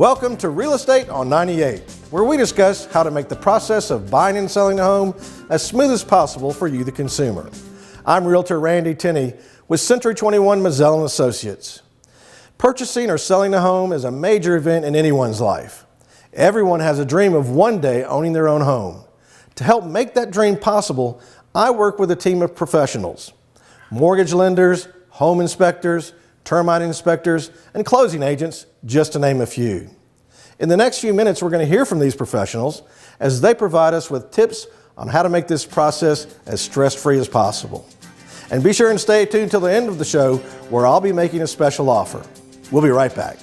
Welcome to Real Estate on 98, where we discuss how to make the process of buying and selling a home as smooth as possible for you, the consumer. I'm Realtor Randy Tenney with Century 21 Mazzell & Associates. Purchasing or selling a home is a major event in anyone's life. Everyone has a dream of one day owning their own home. To help make that dream possible, I work with a team of professionals: mortgage lenders, home inspectors, termite inspectors, and closing agents, just to name a few. In the next few minutes, we're going to hear from these professionals as they provide us with tips on how to make this process as stress-free as possible. And be sure and stay tuned till the end of the show, where I'll be making a special offer. We'll be right back.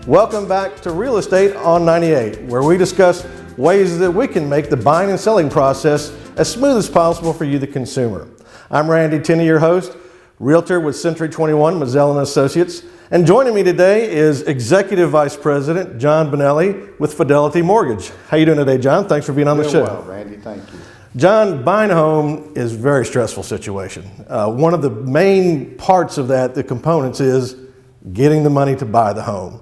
Welcome back to Real Estate on 98, where we discuss ways that we can make the buying and selling process as smooth as possible for you, the consumer. I'm Randy Tenney, your host, Realtor with Century 21 Mazzell & Associates, and joining me today is Executive Vice President John Bonelli with Fidelity Mortgage. How you doing today, John? Thanks for being on the show. Well, Randy, thank you. John, buying a home is a very stressful situation. One of the main parts of that, the components, is getting the money to buy the home.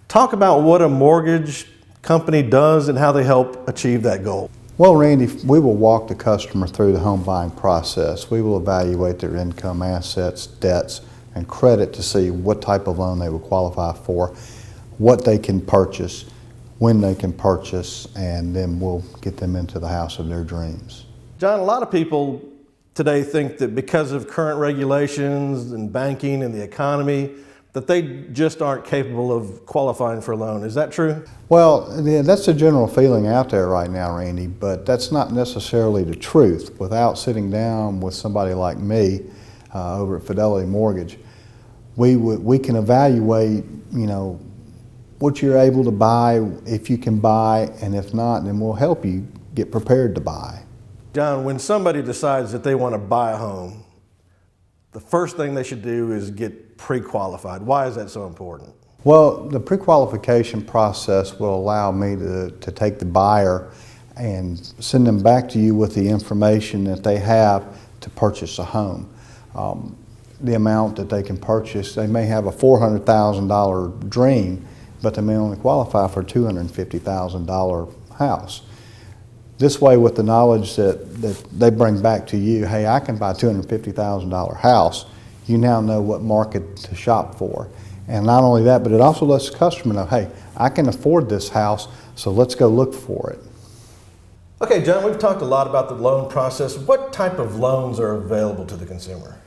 Talk about what a mortgage company does and how they help achieve that goal. Well, Randy, we will walk the customer through the home buying process. We will evaluate their income, assets, debts, and credit to see what type of loan they will qualify for, what they can purchase, when they can purchase, and then we'll get them into the house of their dreams. John, a lot of people today think that because of current regulations and banking and the economy, that they just aren't capable of qualifying for a loan. Is that true? Well, yeah, that's the general feeling out there right now, Randy, but that's not necessarily the truth. Without sitting down with somebody like me over at Fidelity Mortgage, we can evaluate, what you're able to buy, if you can buy, and if not, then we'll help you get prepared to buy. John, when somebody decides that they want to buy a home, the first thing they should do is get pre-qualified. Why is that so important? Well, the pre-qualification process will allow me to take the buyer and send them back to you with the information that they have to purchase a home. The amount that they can purchase, they may have a $400,000 dream, but they may only qualify for a $250,000 house. This way, with the knowledge that they bring back to you, hey, I can buy a $250,000 house, you now know what market to shop for. And not only that, but it also lets the customer know, hey, I can afford this house, so let's go look for it. Okay, John, we've talked a lot about the loan process. What type of loans are available to the consumer?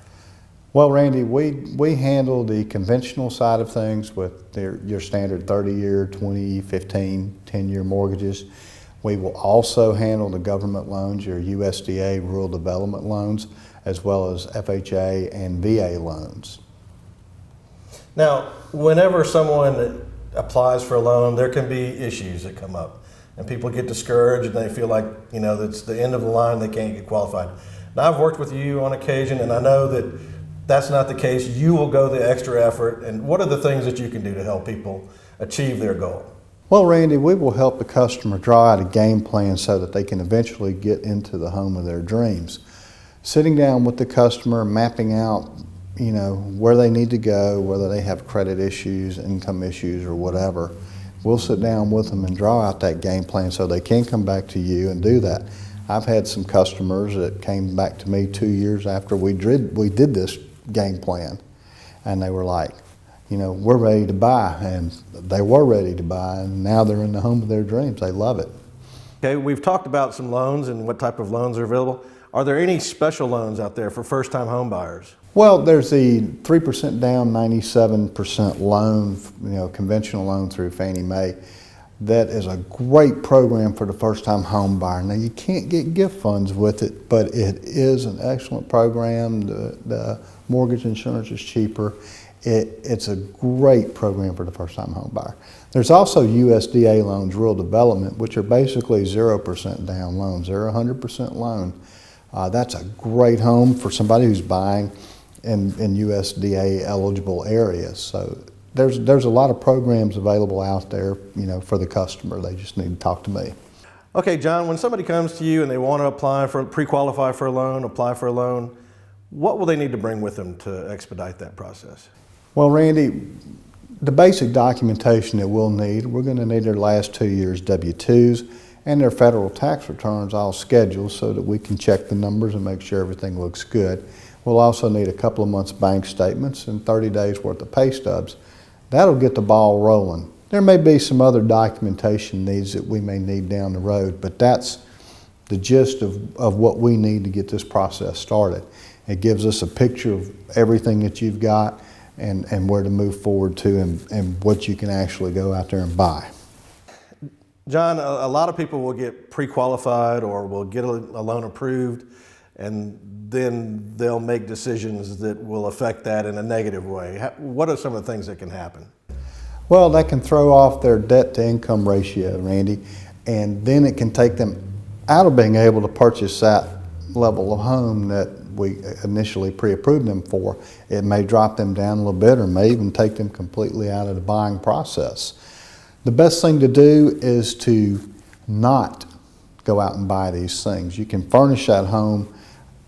Well, Randy, we handle the conventional side of things with your standard 30-year, 20, 15, 10-year mortgages. We will also handle the government loans, your USDA rural development loans, as well as FHA and VA loans. Now, whenever someone applies for a loan, there can be issues that come up, and people get discouraged and they feel like, that's the end of the line, they can't get qualified. Now, I've worked with you on occasion, and I know that that's not the case. You will go the extra effort, and what are the things that you can do to help people achieve their goal? Well, Randy, we will help the customer draw out a game plan so that they can eventually get into the home of their dreams. Sitting down with the customer, mapping out, where they need to go, whether they have credit issues, income issues, or whatever. We'll sit down with them and draw out that game plan so they can come back to you and do that. I've had some customers that came back to me 2 years after we did this game plan, and they were like, we're ready to buy, and they were ready to buy, and now they're in the home of their dreams. They love it. Okay, we've talked about some loans and what type of loans are available. Are there any special loans out there for first-time home buyers? Well, there's the 3% down, 97% loan, conventional loan through Fannie Mae. That is a great program for the first-time home buyer. Now, you can't get gift funds with it, but it is an excellent program. The mortgage insurance is cheaper. It's a great program for the first-time home buyer. There's also USDA loans, rural development, which are basically 0% down loans. They're a 100% loan. That's a great home for somebody who's buying in USDA eligible areas. So there's a lot of programs available out there, for the customer. They just need to talk to me. Okay, John, when somebody comes to you and they want to pre-qualify for a loan, apply for a loan, what will they need to bring with them to expedite that process? Well, Randy, the basic documentation that we're going to need their last 2 years W-2s and their federal tax returns all scheduled so that we can check the numbers and make sure everything looks good. We'll also need a couple of months bank statements and 30 days worth of pay stubs. That'll get the ball rolling. There may be some other documentation needs that we may need down the road, but that's the gist of what we need to get this process started. It gives us a picture of everything that you've got and where to move forward to and what you can actually go out there and buy. John, a lot of people will get pre-qualified or will get a loan approved, and then they'll make decisions that will affect that in a negative way. What are some of the things that can happen? Well, that can throw off their debt-to-income ratio, Randy, and then it can take them out of being able to purchase that level of home that we initially pre-approved them for. It may drop them down a little bit or may even take them completely out of the buying process. The best thing to do is to not go out and buy these things. You can furnish that home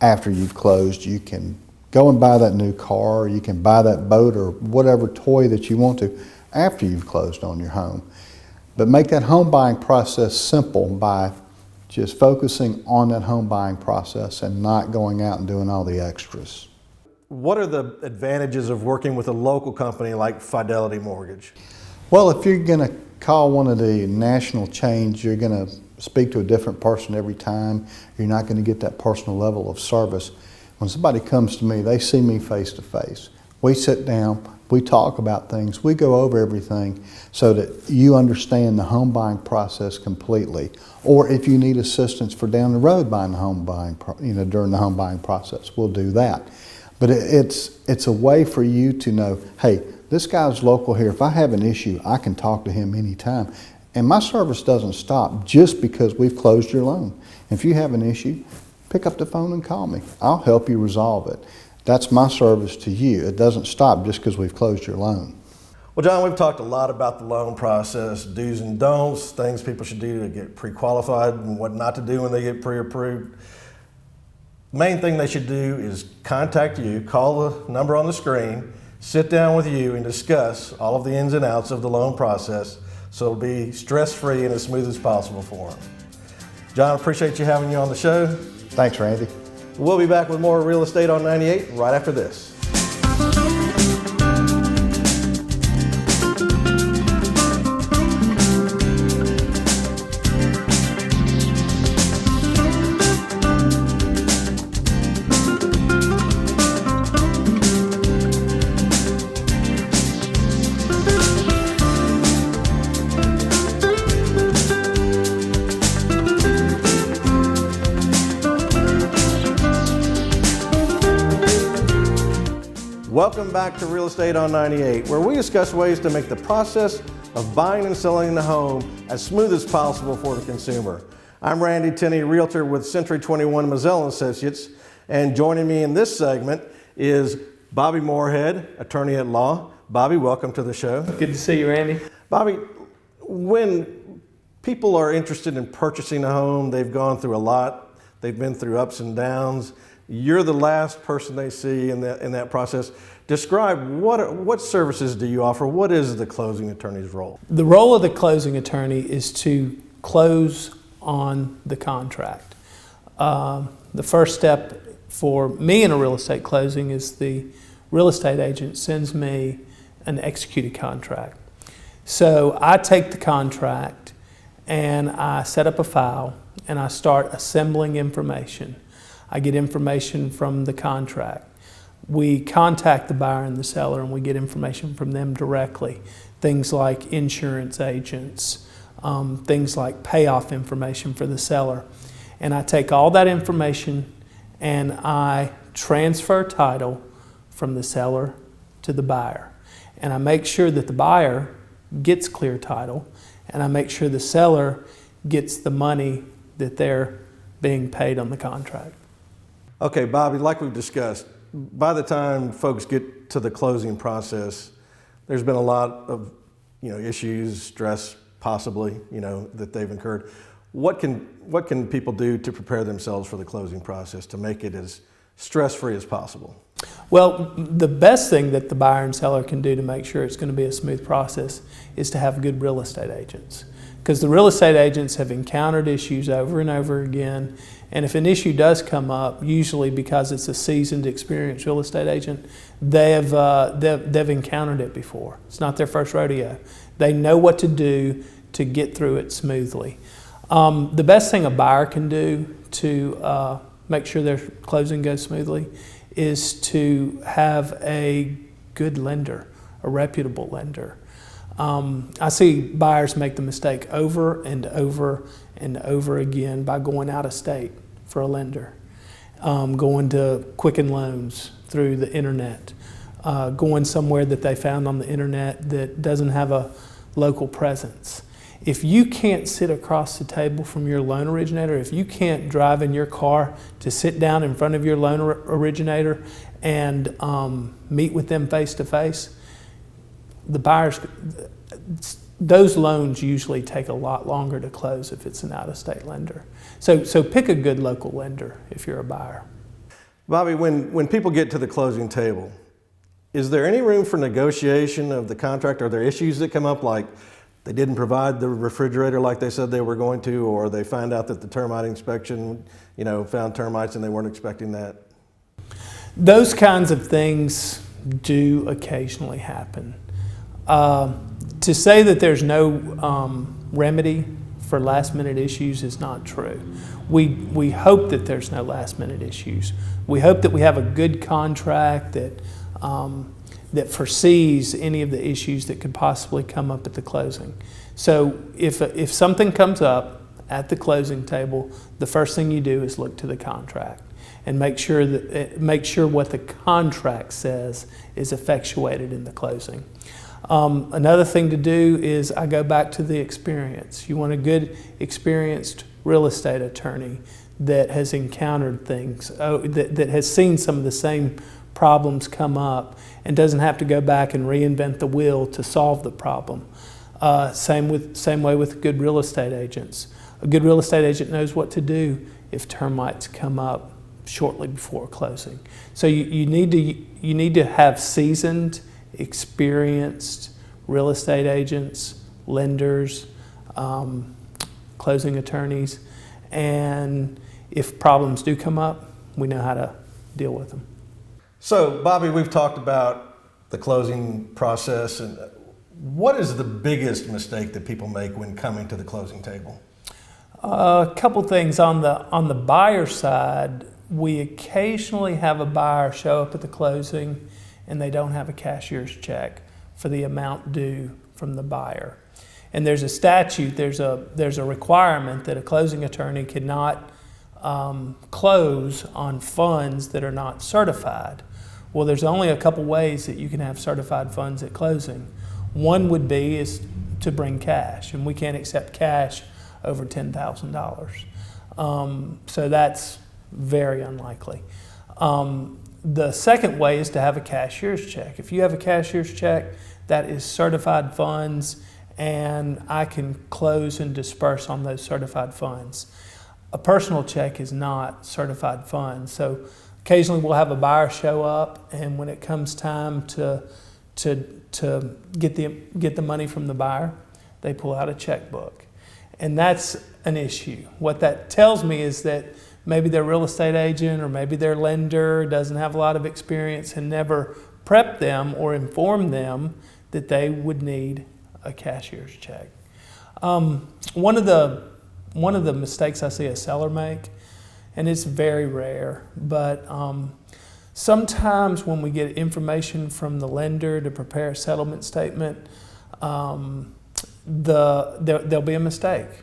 after you've closed. You can go and buy that new car, or you can buy that boat or whatever toy that you want to after you've closed on your home. But make that home buying process simple by just focusing on that home buying process and not going out and doing all the extras. What are the advantages of working with a local company like Fidelity Mortgage? Well, if you're going to call one of the national chains, you're going to speak to a different person every time. You're not going to get that personal level of service. When somebody comes to me, they see me face to face. We sit down, we talk about things, we go over everything so that you understand the home buying process completely. Or if you need assistance for down the road buying the home buying, during the home buying process, we'll do that. But it's a way for you to know, hey, this guy's local here. If I have an issue, I can talk to him anytime. And my service doesn't stop just because we've closed your loan. If you have an issue, pick up the phone and call me. I'll help you resolve it. That's my service to you. It doesn't stop just because we've closed your loan. Well, John, we've talked a lot about the loan process, do's and don'ts, things people should do to get pre-qualified and what not to do when they get pre-approved. Main thing they should do is contact you, call the number on the screen, sit down with you and discuss all of the ins and outs of the loan process so it'll be stress-free and as smooth as possible for them. John, appreciate you having you on the show. Thanks, Randy. We'll be back with more Real Estate on 98 right after this. Welcome back to Real Estate on 98, where we discuss ways to make the process of buying and selling the home as smooth as possible for the consumer. I'm Randy Tenney, Realtor with Century 21 Mazzell & Associates, and joining me in this segment is Bobby Moorehead, attorney at law. Bobby, welcome to the show. Good to see you, Randy. Bobby, when people are interested in purchasing a home, they've gone through a lot, they've been through ups and downs. You're the last person they see in that process. Describe what services do you offer? What is the closing attorney's role? The role of the closing attorney is to close on the contract. The first step for me in a real estate closing is the real estate agent sends me an executed contract. So I take the contract and I set up a file and I start assembling information. I get information from the contract. We contact the buyer and the seller and we get information from them directly. Things like insurance agents, things like payoff information for the seller. And I take all that information and I transfer title from the seller to the buyer. And I make sure that the buyer gets clear title and I make sure the seller gets the money that they're being paid on the contract. Okay, Bobby, like we've discussed, by the time folks get to the closing process, there's been a lot of, issues, stress possibly, that they've incurred. What can people do to prepare themselves for the closing process to make it as stress-free as possible? Well, the best thing that the buyer and seller can do to make sure it's going to be a smooth process is to have good real estate agents. Because the real estate agents have encountered issues over and over again, and if an issue does come up, usually because it's a seasoned, experienced real estate agent, they've encountered it before. It's not their first rodeo. They know what to do to get through it smoothly. The best thing a buyer can do to make sure their closing goes smoothly is to have a good lender, a reputable lender. I see buyers make the mistake over and over and over again by going out of state for a lender, going to Quicken Loans through the internet, going somewhere that they found on the internet that doesn't have a local presence. If you can't sit across the table from your loan originator, if you can't drive in your car to sit down in front of your loan originator and meet with them face to face, the buyers, those loans usually take a lot longer to close if it's an out-of-state lender. So pick a good local lender if you're a buyer. Bobby, when people get to the closing table, is there any room for negotiation of the contract? Are there issues that come up like they didn't provide the refrigerator like they said they were going to, or they find out that the termite inspection, found termites and they weren't expecting that? Those kinds of things do occasionally happen. To say that there's no remedy for last minute issues is not true. We hope that there's no last minute issues. We hope that we have a good contract that foresees any of the issues that could possibly come up at the closing. So if something comes up at the closing table, the first thing you do is look to the contract and make sure what the contract says is effectuated in the closing. Another thing to do is I go back to the experience. You want a good, experienced real estate attorney that has encountered things, that has seen some of the same problems come up and doesn't have to go back and reinvent the wheel to solve the problem. Same way with good real estate agents. A good real estate agent knows what to do if termites come up shortly before closing. So you need to have seasoned, experienced real estate agents, lenders, closing attorneys, and if problems do come up, we know how to deal with them. So, Bobby, we've talked about the closing process, and what is the biggest mistake that people make when coming to the closing table? A couple things on the buyer side. We occasionally have a buyer show up at the closing and they don't have a cashier's check for the amount due from the buyer. And there's a statute, there's a requirement that a closing attorney cannot close on funds that are not certified. Well, there's only a couple ways that you can have certified funds at closing. One would be is to bring cash, and we can't accept cash over $10,000. So that's very unlikely. The second way is to have a cashier's check. If you have a cashier's check, that is certified funds, and I can close and disperse on those certified funds. A personal check is not certified funds. So occasionally we'll have a buyer show up, and when it comes time to get the money from the buyer, they pull out a checkbook. And that's an issue. What that tells me is that maybe their real estate agent or maybe their lender doesn't have a lot of experience and never prepped them or informed them that they would need a cashier's check. One of the mistakes I see a seller make, and it's very rare, but sometimes when we get information from the lender to prepare a settlement statement, there'll be a mistake.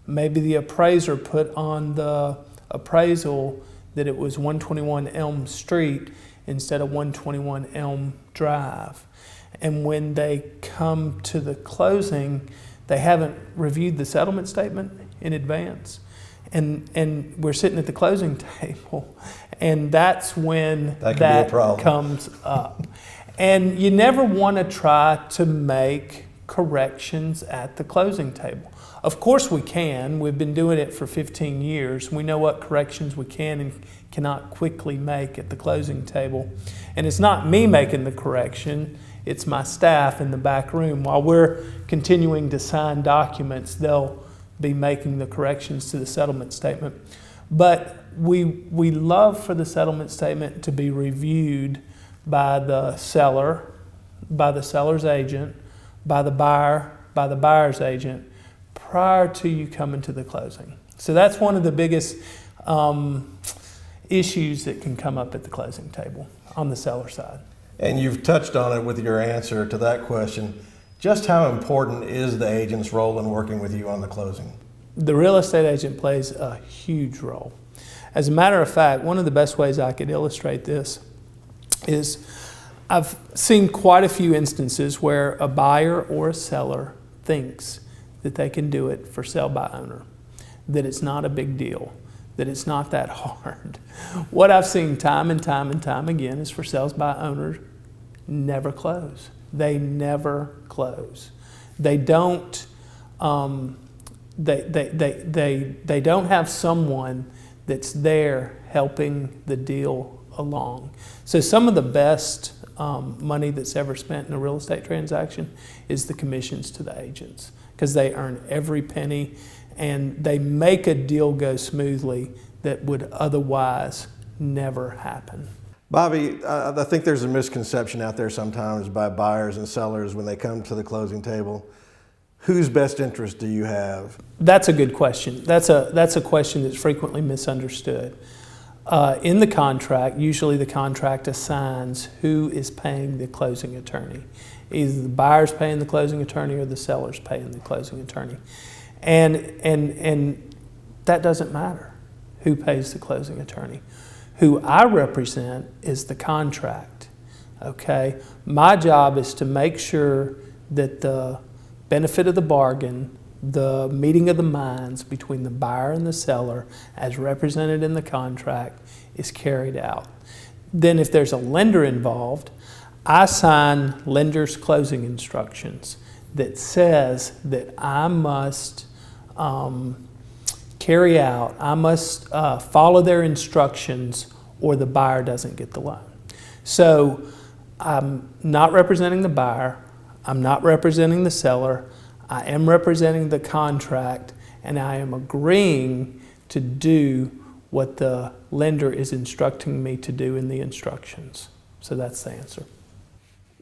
Maybe the appraiser put on the appraisal that it was 121 Elm Street instead of 121 Elm Drive. And when they come to the closing, they haven't reviewed the settlement statement in advance. and we're sitting at the closing table, and that's when That can be a problem. comes up. And you never want to try to make corrections at the closing table. Of course we can. We've been doing it for 15 years. We know what corrections we can and cannot quickly make at the closing table. And it's not me making the correction, it's my staff in the back room. While we're continuing to sign documents, they'll be making the corrections to the settlement statement. But we love for the settlement statement to be reviewed by the seller, by the seller's agent, by the buyer, by the buyer's agent, prior to you coming to the closing. So that's one of the biggest issues that can come up at the closing table on the seller side. And you've touched on it with your answer to that question. Just how important is the agent's role in working with you on the closing? The real estate agent plays a huge role. As a matter of fact, one of the best ways I could illustrate this is I've seen quite a few instances where a buyer or a seller thinks that they can do it for sale by owner, that it's not a big deal, that it's not that hard. What I've seen time and time and time again is for sales by owners never close. They never close. They don't. They don't have someone that's there helping the deal along. So some of the best money that's ever spent in a real estate transaction is the commissions to the agents, because they earn every penny and they make a deal go smoothly that would otherwise never happen. Bobby, I think there's a misconception out there sometimes by buyers and sellers when they come to the closing table. Whose best interest do you have? That's a good question. That's a question that's frequently misunderstood. In the contract, usually the contract assigns who is paying the closing attorney. Either the buyer's paying the closing attorney or the seller's paying the closing attorney. And that doesn't matter who pays the closing attorney. Who I represent is the contract, okay? My job is to make sure that the benefit of the bargain, the meeting of the minds between the buyer and the seller as represented in the contract is carried out. Then if there's a lender involved, I sign lender's closing instructions that says that I must carry out, I must follow their instructions or the buyer doesn't get the loan. So I'm not representing the buyer, I'm not representing the seller, I am representing the contract, and I am agreeing to do what the lender is instructing me to do in the instructions. So that's the answer.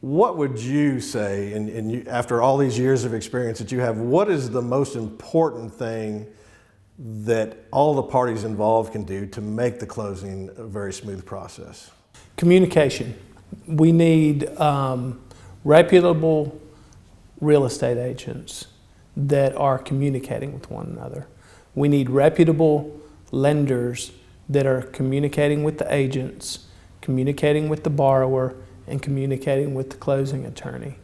What would you say, and after all these years of experience that you have, what is the most important thing that all the parties involved can do to make the closing a very smooth process? Communication. We need reputable real estate agents that are communicating with one another. We need reputable lenders that are communicating with the agents, communicating with the borrower, and communicating with the closing attorney.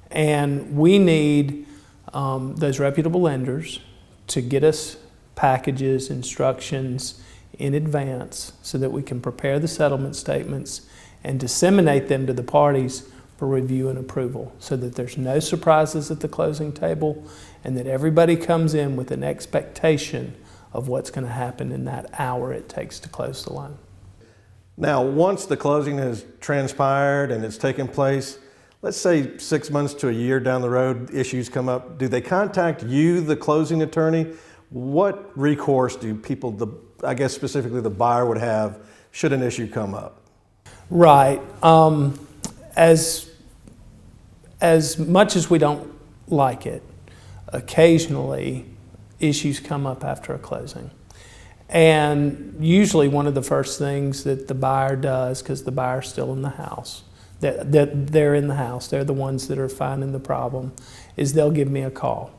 And we need those reputable lenders to get us packages, instructions in advance so that we can prepare the settlement statements and disseminate them to the parties for review and approval, so that there's no surprises at the closing table and that everybody comes in with an expectation of what's going to happen in that hour it takes to close the loan. Now, once the closing has transpired and it's taken place, let's say 6 months to a year down the road, issues come up. Do they contact you, the closing attorney? What recourse do people, I guess specifically the buyer, would have should an issue come up? Right. As much as we don't like it, occasionally issues come up after a closing. And usually one of the first things that the buyer does, because the buyer's still in the house, they're in the house, they're the ones that are finding the problem, is they'll give me a call.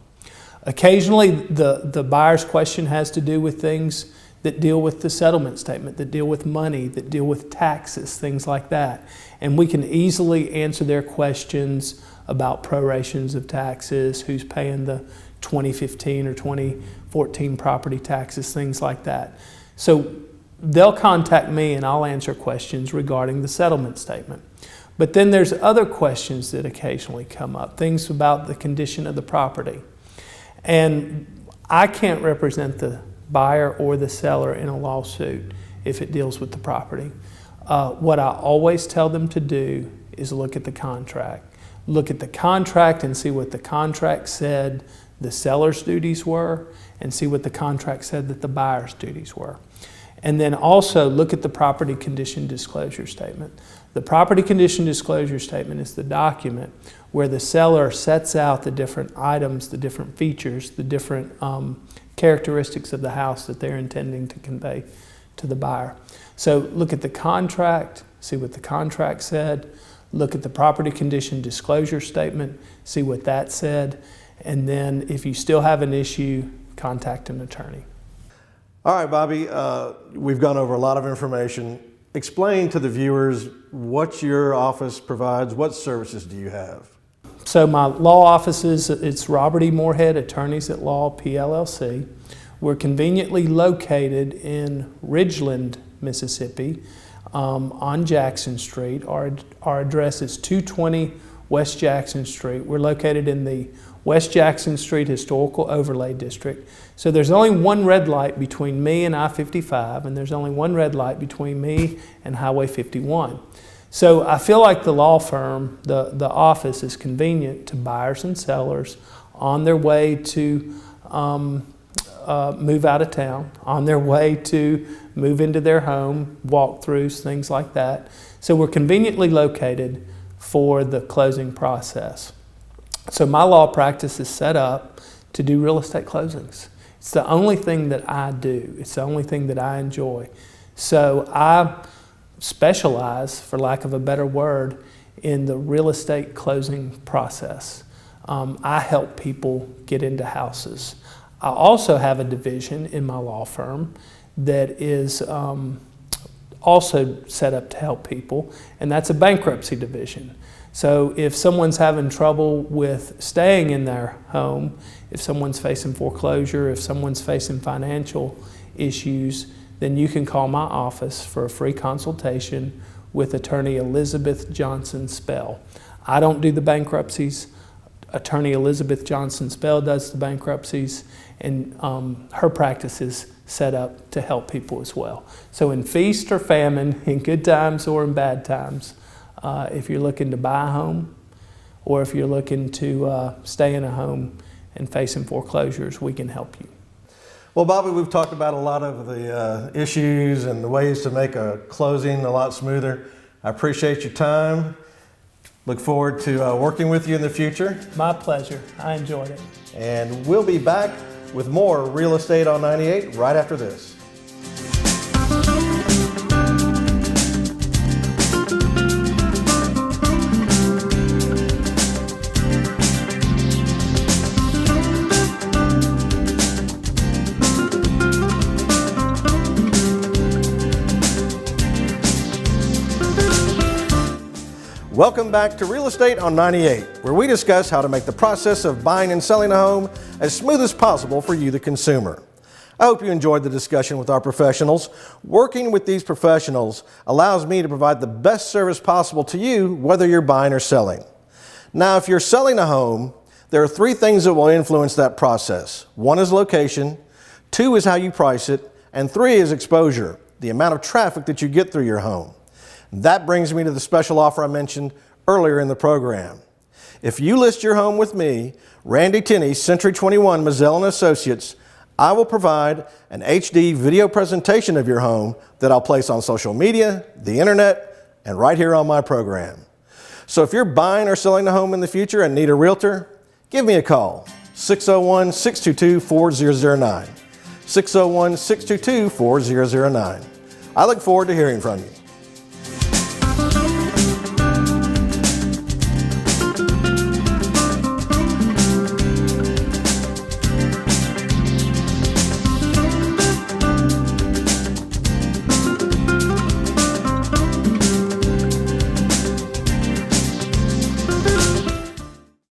Occasionally the buyer's question has to do with things that deal with the settlement statement, that deal with money, that deal with taxes, things like that. And we can easily answer their questions about prorations of taxes, who's paying the 2015 or 2014 property taxes, things like that. So they'll contact me and I'll answer questions regarding the settlement statement. But then there's other questions that occasionally come up, things about the condition of the property. And I can't represent the buyer or the seller in a lawsuit if it deals with the property. What I always tell them to do is look at the contract. Look at the contract and see what the contract said the seller's duties were, and see what the contract said that the buyer's duties were. And then also look at the property condition disclosure statement. The property condition disclosure statement is the document where the seller sets out the different items, the different features, the different characteristics of the house that they're intending to convey to the buyer. So look at the contract, see what the contract said, look at the property condition disclosure statement, see what that said, and then if you still have an issue, contact an attorney. All right, Bobby, we've gone over a lot of information. Explain to the viewers what your office provides. What services do you have? So my law offices, it's Robert E. Moorehead, Attorneys at Law, PLLC. We're conveniently located in Ridgeland, Mississippi, on Jackson Street. Our address is 220 West Jackson Street. We're located in the West Jackson Street Historical Overlay District. So there's only one red light between me and I-55, and there's only one red light between me and Highway 51. So I feel like the law firm, the office, is convenient to buyers and sellers on their way to move out of town, on their way to move into their home, walkthroughs, things like that. So we're conveniently located for the closing process. So my law practice is set up to do real estate closings. It's the only thing that I do. It's the only thing that I enjoy. So I specialize, for lack of a better word, in the real estate closing process. I help people get into houses. I also have a division in my law firm that is also set up to help people, and that's a bankruptcy division. So if someone's having trouble with staying in their home, if someone's facing foreclosure, if someone's facing financial issues, then you can call my office for a free consultation with attorney Elizabeth Johnson Spell. I don't do the bankruptcies. Attorney Elizabeth Johnson Spell does the bankruptcies, and her practice is set up to help people as well. So in feast or famine, in good times or in bad times, if you're looking to buy a home or if you're looking to stay in a home and facing foreclosures, we can help you. Well, Bobby, we've talked about a lot of the issues and the ways to make a closing a lot smoother. I appreciate your time. Look forward to working with you in the future. My pleasure. I enjoyed it. And we'll be back with more Real Estate on 98 right after this. Welcome back to Real Estate on 98, where we discuss how to make the process of buying and selling a home as smooth as possible for you, the consumer. I hope you enjoyed the discussion with our professionals. Working with these professionals allows me to provide the best service possible to you, whether you're buying or selling. Now, if you're selling a home, there are three things that will influence that process. One is location, two is how you price it, and three is exposure, the amount of traffic that you get through your home. That brings me to the special offer I mentioned earlier in the program. If you list your home with me, Randy Tenney, Century 21 Mazzell & Associates, I will provide an HD video presentation of your home that I'll place on social media, the internet, and right here on my program. So if you're buying or selling a home in the future and need a realtor, give me a call, 601-622-4009, 601-622-4009. I look forward to hearing from you.